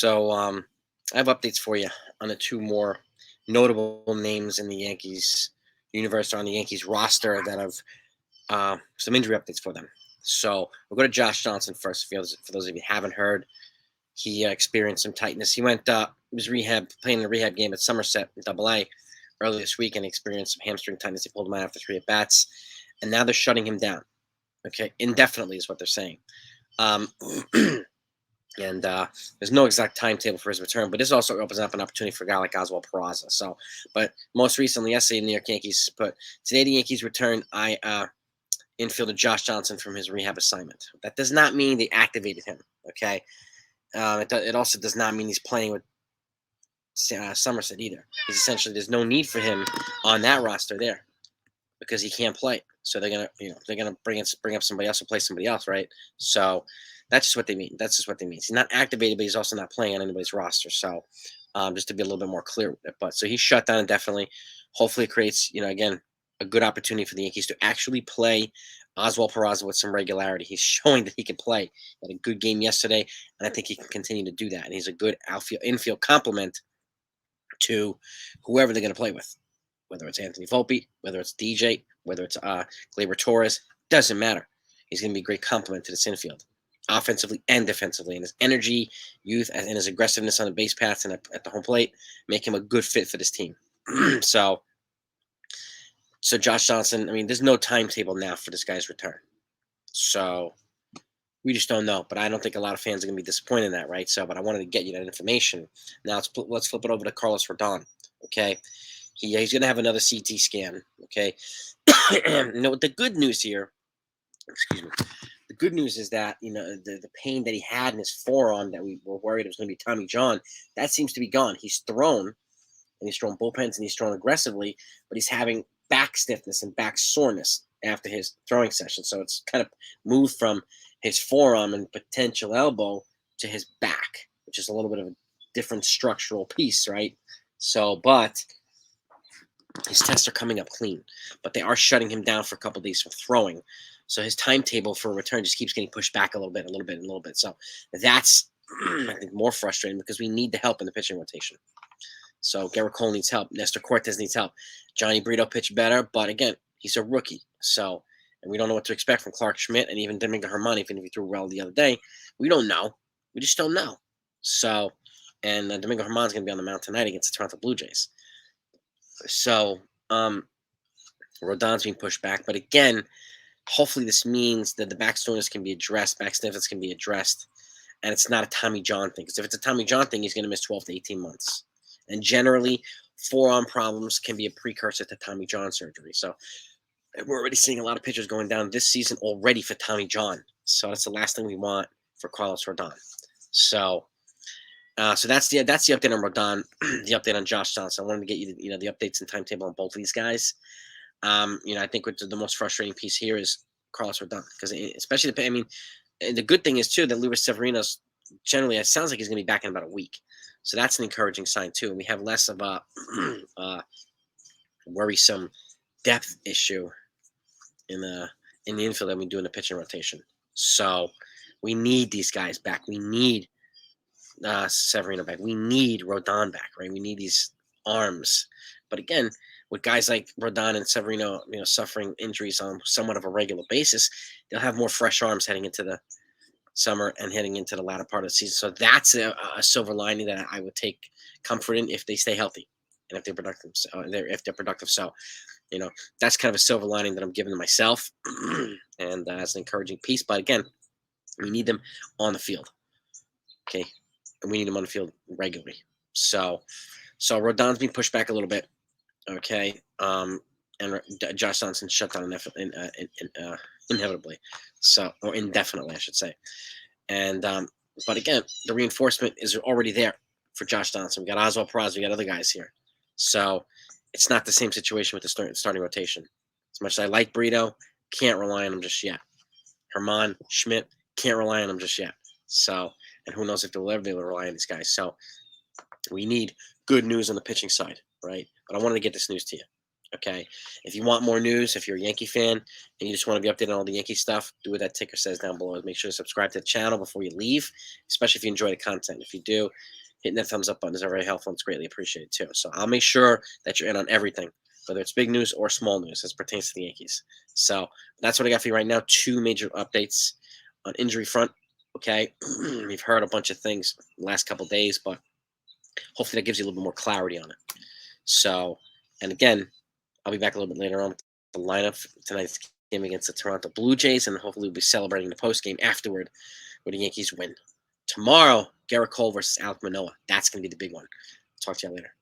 I have updates for you on the two more notable names in the Yankees universe or on the Yankees roster that have some injury updates for them. So we'll go to Josh Johnson first. For those of you who haven't heard, he experienced some tightness. He was playing in a rehab game at Somerset in AA earlier this week and experienced some hamstring tightness. They pulled him out after 3 at bats, and now they're shutting him down. Okay, indefinitely is what they're saying. Um, And there's no exact timetable for his return, but this also opens up an opportunity for a guy like Oswald Peraza. But most recently, yesterday, the New York Yankees put today the Yankees returned infielder Josh Johnson from his rehab assignment. That does not mean they activated him. Okay, it also does not mean he's playing with Somerset either. He's essentially there's no need for him on that roster there because he can't play. So they're gonna bring up somebody else to play somebody else, right? So that's just what they mean. That's just what they mean. He's not activated, but he's also not playing on anybody's roster. So just to be a little bit more clear with it. But so he's shut down indefinitely. Hopefully, it creates again a good opportunity for the Yankees to actually play Oswald Peraza with some regularity. He's showing that he can play. He had a good game yesterday, and I think he can continue to do that. And he's a good infield complement to whoever they're going to play with, whether it's Anthony Volpe, whether it's DJ, whether it's Gleyber Torres, doesn't matter. He's going to be a great complement to this infield, offensively and defensively. And his energy, youth, and his aggressiveness on the base paths and at the home plate make him a good fit for this team. So Josh Johnson, I mean, there's no timetable now for this guy's return. So we just don't know. But I don't think a lot of fans are going to be disappointed in that, right? But I wanted to get you that information. Now let's flip it over to Carlos Rodon, okay? He's going to have another CT scan, okay? The good news here, excuse me, the good news is that, the pain that he had in his forearm that we were worried it was going to be Tommy John, that seems to be gone. He's thrown, and he's thrown bullpens, and he's thrown aggressively, but he's having back stiffness and back soreness after his throwing session. So it's kind of moved from his forearm and potential elbow to his back, which is a little bit of a different structural piece, right? But his tests are coming up clean, but they are shutting him down for a couple of days from throwing. So his timetable for return just keeps getting pushed back a little bit. So that's, I think, more frustrating because we need the help in the pitching rotation. So Garrett Cole needs help. Nestor Cortes needs help. Johnny Brito pitched better, but again, he's a rookie. And we don't know what to expect from Clark Schmidt and even Domingo Germán, even if he threw well the other day. We don't know. We just don't know. And Domingo Germán's going to be on the mound tonight against the Toronto Blue Jays. Rodon's being pushed back. But again, hopefully this means that the back stiffness can be addressed, and it's not a Tommy John thing. Because if it's a Tommy John thing, he's going to miss 12 to 18 months. And generally, forearm problems can be a precursor to Tommy John surgery. So we're already seeing a lot of pitchers going down this season already for Tommy John. So that's the last thing we want for Carlos Rodon. So that's the update on Rodon, the update on Josh Johnson. I wanted to get you the updates and timetable on both of these guys. I think the most frustrating piece here is Carlos Rodon, because especially the good thing is too that Luis Severino's generally, it sounds like he's going to be back in about a week, so that's an encouraging sign too. And we have less of a worrisome depth issue in the infield than we do in the pitching rotation. So we need these guys back. We need Severino back. We need Rodon back, right? We need these arms. But again, with guys like Rodon and Severino, suffering injuries on somewhat of a regular basis, they'll have more fresh arms heading into the summer and heading into the latter part of the season. So that's a silver lining that I would take comfort in if they stay healthy and if they're productive. So, that's kind of a silver lining that I'm giving to myself, and as an encouraging piece. But again, we need them on the field. Okay. And we need him on the field regularly. So Rodon's being pushed back a little bit. Okay. And Josh Johnson shut down inevitably. Or indefinitely, I should say. And but again, the reinforcement is already there for Josh Johnson. We got Oswald Peraza, we got other guys here. So it's not the same situation with the starting rotation. As much as I like Brito, can't rely on him just yet. Germán, Schmidt, can't rely on him just yet. And who knows if they'll ever be able to rely on these guys. So we need good news on the pitching side, right? But I wanted to get this news to you. Okay. If you want more news, if you're a Yankee fan and you just want to be updated on all the Yankee stuff, do what that ticker says down below. Make sure to subscribe to the channel before you leave, especially if you enjoy the content. If you do, hitting that thumbs up button is very helpful. It's greatly appreciated too. So I'll make sure that you're in on everything, whether it's big news or small news as pertains to the Yankees. So that's what I got for you right now. 2 major updates on injury front. Okay. We've heard a bunch of things the last couple of days, but hopefully that gives you a little bit more clarity on it. So, and again, I'll be back a little bit later on with the lineup for tonight's game against the Toronto Blue Jays, and hopefully we'll be celebrating the post game afterward when the Yankees win. Tomorrow, Garrett Cole versus Alek Manoah. That's going to be the big one. Talk to you later.